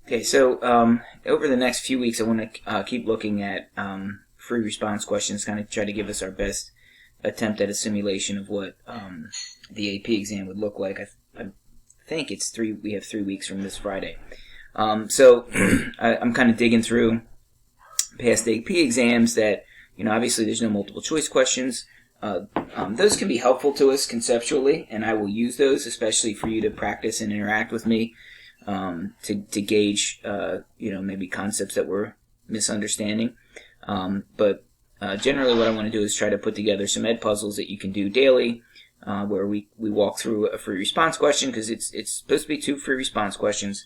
Okay, so over the next few weeks, I want to keep looking at free response questions, kind of try to give us our best attempt at a simulation of what the AP exam would look like. I think we have 3 weeks from this Friday. So I'm kind of digging through past AP exams that, obviously there's no multiple choice questions. Those can be helpful to us conceptually, and I will use those, especially for you to practice and interact with me to gauge, maybe concepts that we're misunderstanding. But generally what I want to do is try to put together some ed puzzles that you can do daily, where we walk through a free response question, because it's supposed to be 2 free response questions.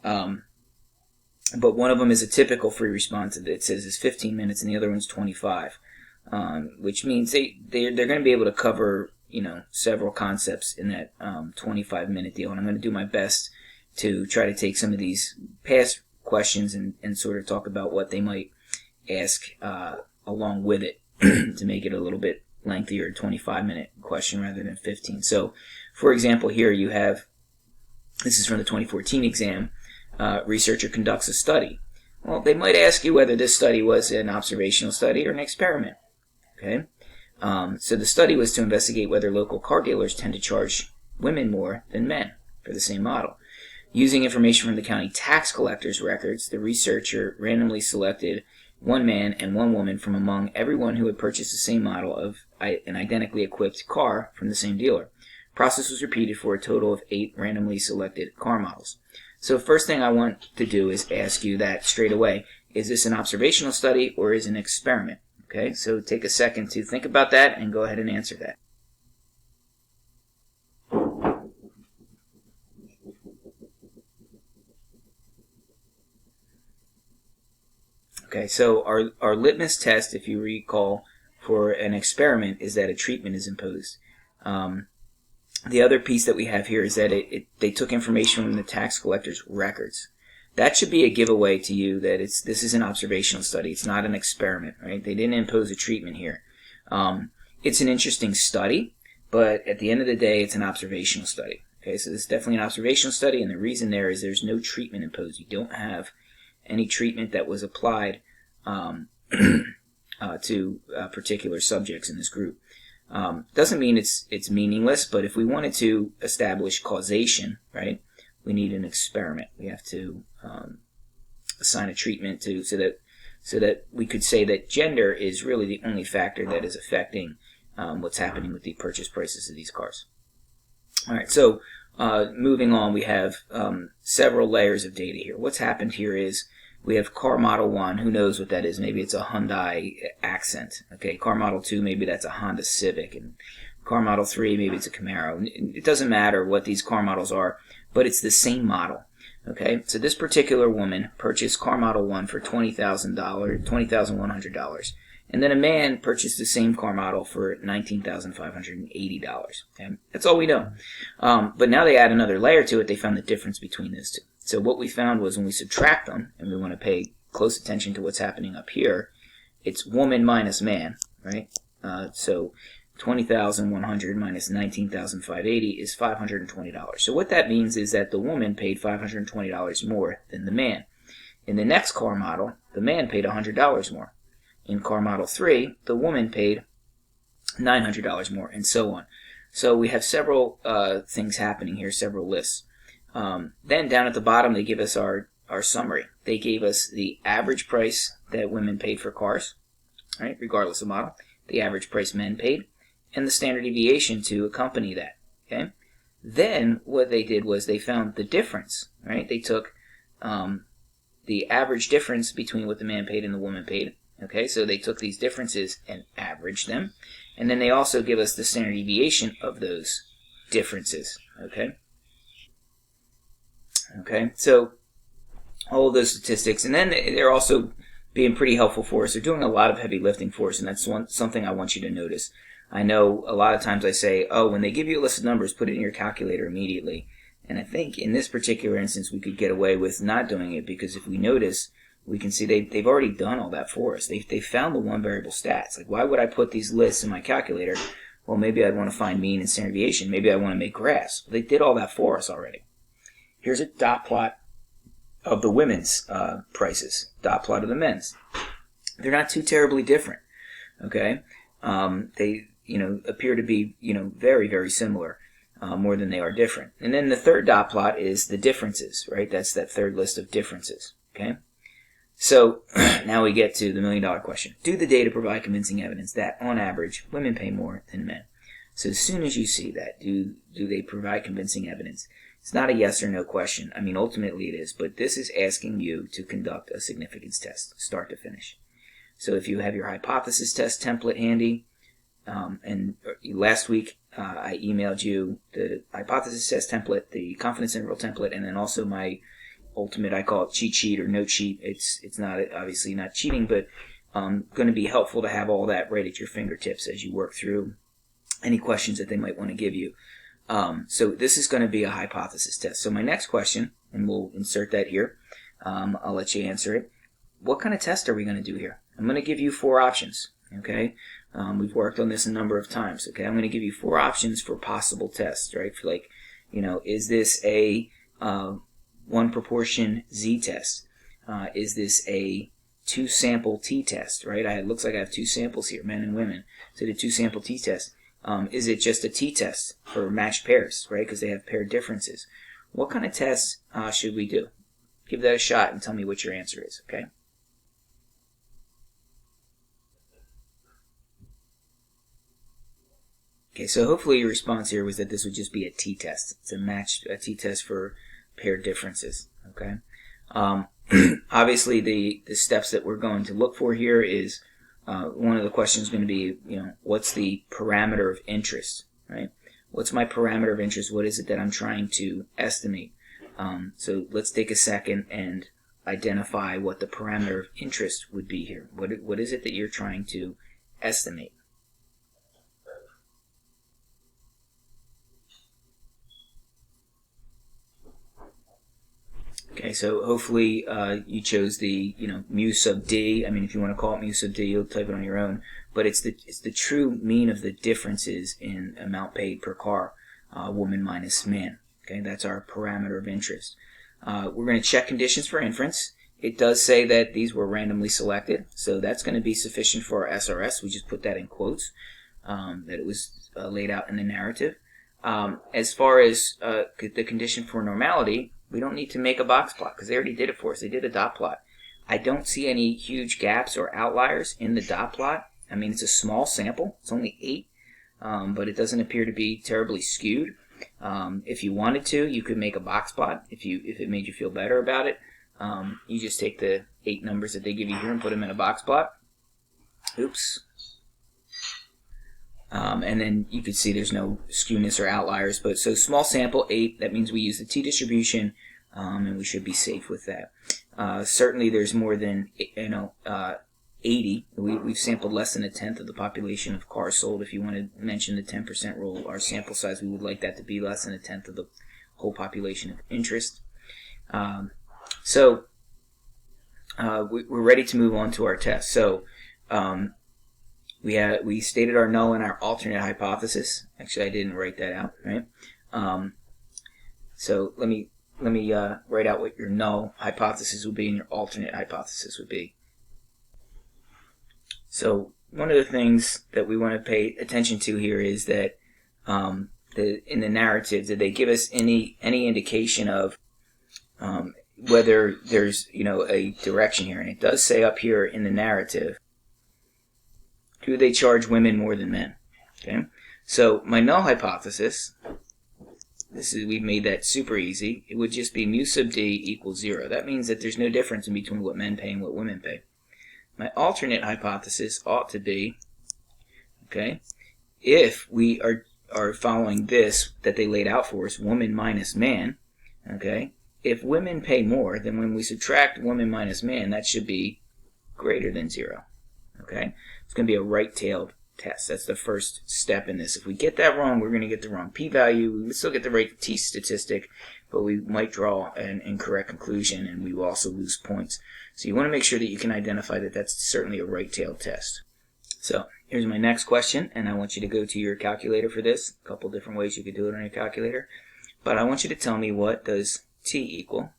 But one of them is a typical free response that says is 15 minutes and the other one's 25, which means they're going to be able to cover, several concepts in that 25-minute deal. And I'm going to do my best to try to take some of these past questions and sort of talk about what they might ask along with it to make it a little bit lengthier, 25-minute question rather than 15. So, for example, here you have, this is from the 2014 exam, researcher conducts a study. Well, they might ask you whether this study was an observational study or an experiment. Okay, so the study was to investigate whether local car dealers tend to charge women more than men for the same model. Using information from the county tax collector's records, the researcher randomly selected one man and one woman from among everyone who had purchased the same model of an identically equipped car from the same dealer. Process was repeated for a total of 8 randomly selected car models. So first thing I want to do is ask you that straight away. Is this an observational study or is it an experiment? Okay, so take a second to think about that and go ahead and answer that. Okay, so our litmus test, if you recall, for an experiment is that a treatment is imposed. The other piece that we have here is that they took information from the tax collector's records. That should be a giveaway to you that this is an observational study. It's not an experiment, right? They didn't impose a treatment here. It's an interesting study, but at the end of the day, it's an observational study. Okay, so this is definitely an observational study, and the reason there is there's no treatment imposed. You don't have any treatment that was applied to particular subjects in this group. Doesn't mean it's meaningless, but if we wanted to establish causation, right, we need an experiment. We have to assign a treatment so that we could say that gender is really the only factor that is affecting what's happening with the purchase prices of these cars. All right, so moving on, we have several layers of data here. What's happened here is we have car model 1. Who knows what that is? Maybe it's a Hyundai Accent. Okay, car model 2, maybe that's a Honda Civic. And car model 3, maybe it's a Camaro. It doesn't matter what these car models are, but it's the same model. Okay, so this particular woman purchased car model 1 for $20,100. And then a man purchased the same car model for $19,580. Okay, that's all we know. But now they add another layer to it. They found the difference between those two. So what we found was when we subtract them, and we want to pay close attention to what's happening up here, it's woman minus man, right? So 20,100 minus 19,580 is $520. So what that means is that the woman paid $520 more than the man. In the next car model, the man paid $100 more. In car model 3, the woman paid $900 more, and so on. So we have several things happening here, several lists. Then down at the bottom, they give us our summary. They gave us the average price that women paid for cars, right, regardless of model, the average price men paid, and the standard deviation to accompany that. Okay. Then what they did was they found the difference, right? They took the average difference between what the man paid and the woman paid. Okay, so they took these differences and averaged them, and then they also give us the standard deviation of those differences. Okay, so all of those statistics, and then they're also being pretty helpful for us. They're doing a lot of heavy lifting for us, and that's something I want you to notice. I know a lot of times I say, oh, when they give you a list of numbers, put it in your calculator immediately. And I think in this particular instance, we could get away with not doing it, because if we notice, we can see they've already done all that for us. They found the one variable stats. Like, why would I put these lists in my calculator? Well, maybe I'd want to find mean and standard deviation. Maybe I want to make graphs. They did all that for us already. Here's a dot plot of the women's prices, dot plot of the men's. They're not too terribly different. Okay, they appear to be very, very similar, more than they are different. And then the third dot plot is the differences, right? That's that third list of differences. Okay, so now we get to the $1,000,000 question: do the data provide convincing evidence that, on average, women pay more than men? So as soon as you see that, do they provide convincing evidence? It's not a yes or no question. I mean, ultimately it is, but this is asking you to conduct a significance test, start to finish. So if you have your hypothesis test template handy, and last week I emailed you the hypothesis test template, the confidence interval template, and then also my ultimate, I call it cheat sheet or no cheat. It's not, obviously not cheating, but going to be helpful to have all that right at your fingertips as you work through any questions that they might want to give you. So this is going to be a hypothesis test. So my next question, and we'll insert that here, I'll let you answer it. What kind of test are we going to do here? I'm going to give you 4 options, okay? We've worked on this a number of times, okay? I'm going to give you 4 options for possible tests, right? For like, is this a 1 proportion Z test? Is this a 2 sample T test, right? It looks like I have 2 samples here, men and women. So the 2 sample T test. Is it just a T test for matched pairs, right? Because they have pair differences. What kind of tests should we do? Give that a shot and tell me what your answer is, okay? Okay, so hopefully your response here was that this would just be a T test. It's a T test for pair differences, okay? Obviously, the steps that we're going to look for here is one of the questions is going to be, what's the parameter of interest, right? What's my parameter of interest? What is it that I'm trying to estimate? So let's take a second and identify what the parameter of interest would be here. What is it that you're trying to estimate? Okay, so hopefully you chose the mu sub d. I mean, if you want to call it mu sub d, you'll type it on your own. But it's the true mean of the differences in amount paid per car, woman minus man. Okay, that's our parameter of interest. We're going to check conditions for inference. It does say that these were randomly selected, so that's going to be sufficient for our SRS. We just put that in quotes, that it was laid out in the narrative. As far as the condition for normality, we don't need to make a box plot because they already did it for us. They did a dot plot. I don't see any huge gaps or outliers in the dot plot. I mean, it's a small sample. It's only 8, but it doesn't appear to be terribly skewed. If you wanted to, you could make a box plot if it made you feel better about it. You just take the 8 numbers that they give you here and put them in a box plot. Oops. And then you could see there's no skewness or outliers. But so small sample, 8, that means we use the t-distribution, and we should be safe with that. Certainly there's more than 80. We've sampled less than 1/10 of the population of cars sold. If you want to mention the 10% rule, our sample size, we would like that to be less than 1/10 of the whole population of interest. So we're ready to move on to our test. So we stated our null and our alternate hypothesis. Actually, I didn't write that out, right? So let me write out what your null hypothesis would be and your alternate hypothesis would be. So one of the things that we want to pay attention to here is that in the narrative, did they give us any indication of whether there's a direction here? And it does say up here in the narrative, do they charge women more than men? Okay, so my null hypothesis, we've made that super easy. It would just be mu sub d equals 0. That means that there's no difference in between what men pay and what women pay. My alternate hypothesis ought to be, okay, if we are following this that they laid out for us, woman minus man, okay, if women pay more, then when we subtract woman minus man, that should be greater than 0. Okay, it's going to be a right-tailed test. That's the first step in this. If we get that wrong, we're going to get the wrong p-value. We would still get the right t statistic, but we might draw an incorrect conclusion, and we will also lose points. So you want to make sure that you can identify that that's certainly a right-tailed test. So here's my next question, and I want you to go to your calculator for this. A couple different ways you could do it on your calculator. But I want you to tell me, what does t equal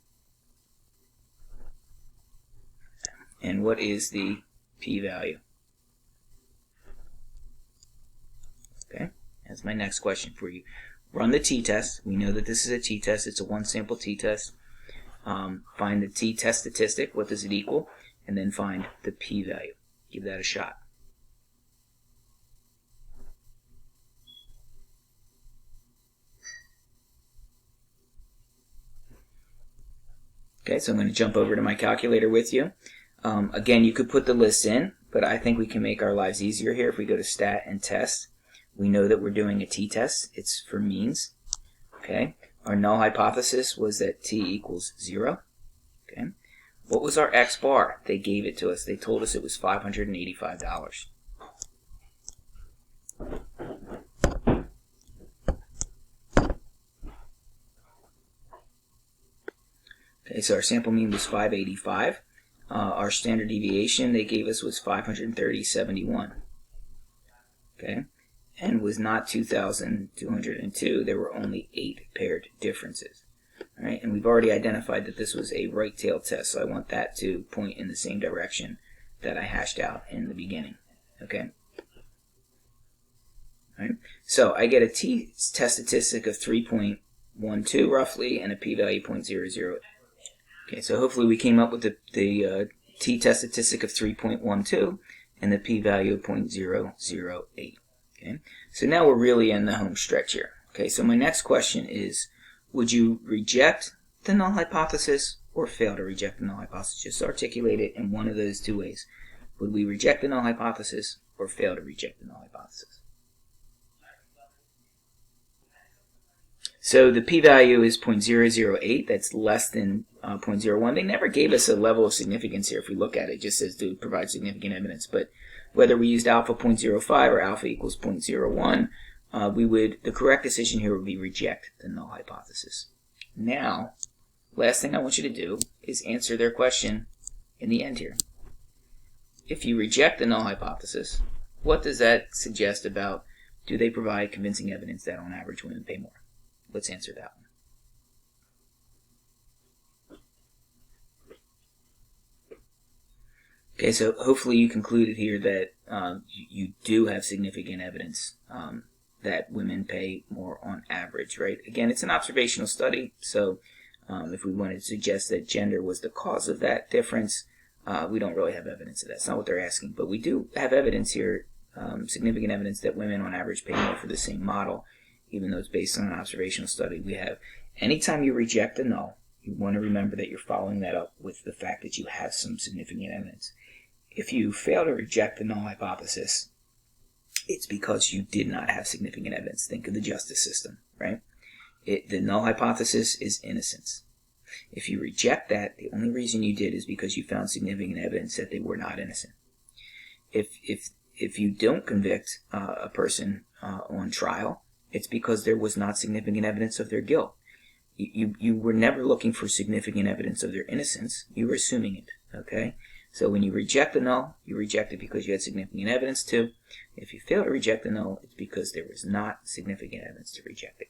And what is the p-value? Okay, that's my next question for you. Run the t-test. We know that this is a t-test. It's a one-sample t-test. Find the t-test statistic. What does it equal? And then find the p-value. Give that a shot. Okay, so I'm going to jump over to my calculator with you. Again, you could put the lists in, but I think we can make our lives easier here if we go to Stat and Test. We know that we're doing a t-test. It's for means. Okay, our null hypothesis was that t equals 0. Okay, what was our x bar? They gave it to us. They told us it was $585. Okay, so our sample mean was 585. Our standard deviation they gave us was 530.71. Okay, and was not 2,202. There were only 8 paired differences. All right, and we've already identified that this was a right tail test, so I want that to point in the same direction that I hashed out in the beginning. Okay. All right, so I get a t-test statistic of 3.12 roughly, and a p-value 0.008. Okay, so hopefully we came up with the t-test statistic of 3.12 and the p-value of 0.008. Okay, so now we're really in the home stretch here. Okay, so my next question is, would you reject the null hypothesis or fail to reject the null hypothesis? Just articulate it in one of those two ways. Would we reject the null hypothesis or fail to reject the null hypothesis? So the p-value is 0.008. That's less than 0.01. They never gave us a level of significance here. If we look at it, it just says to provide significant evidence. But whether we used alpha 0.05 or alpha equals 0.01, the correct decision here would be reject the null hypothesis. Now, last thing I want you to do is answer their question in the end here. If you reject the null hypothesis, what does that suggest about, do they provide convincing evidence that on average women pay more? Let's answer that one. Okay, so hopefully you concluded here that you do have significant evidence that women pay more on average, right? Again, it's an observational study, so if we wanted to suggest that gender was the cause of that difference, we don't really have evidence of that. That's not what they're asking, but we do have evidence here, significant evidence that women on average pay more for the same model, even though it's based on an observational study. We have, anytime you reject a null, you want to remember that you're following that up with the fact that you have some significant evidence. If you fail to reject the null hypothesis, it's because you did not have significant evidence. Think of the justice system, right? The null hypothesis is innocence. If you reject that, the only reason you did is because you found significant evidence that they were not innocent. If you don't convict a person on trial, it's because there was not significant evidence of their guilt. You were never looking for significant evidence of their innocence. You were assuming it, okay? So when you reject the null, you reject it because you had significant evidence to. If you fail to reject the null, it's because there was not significant evidence to reject it.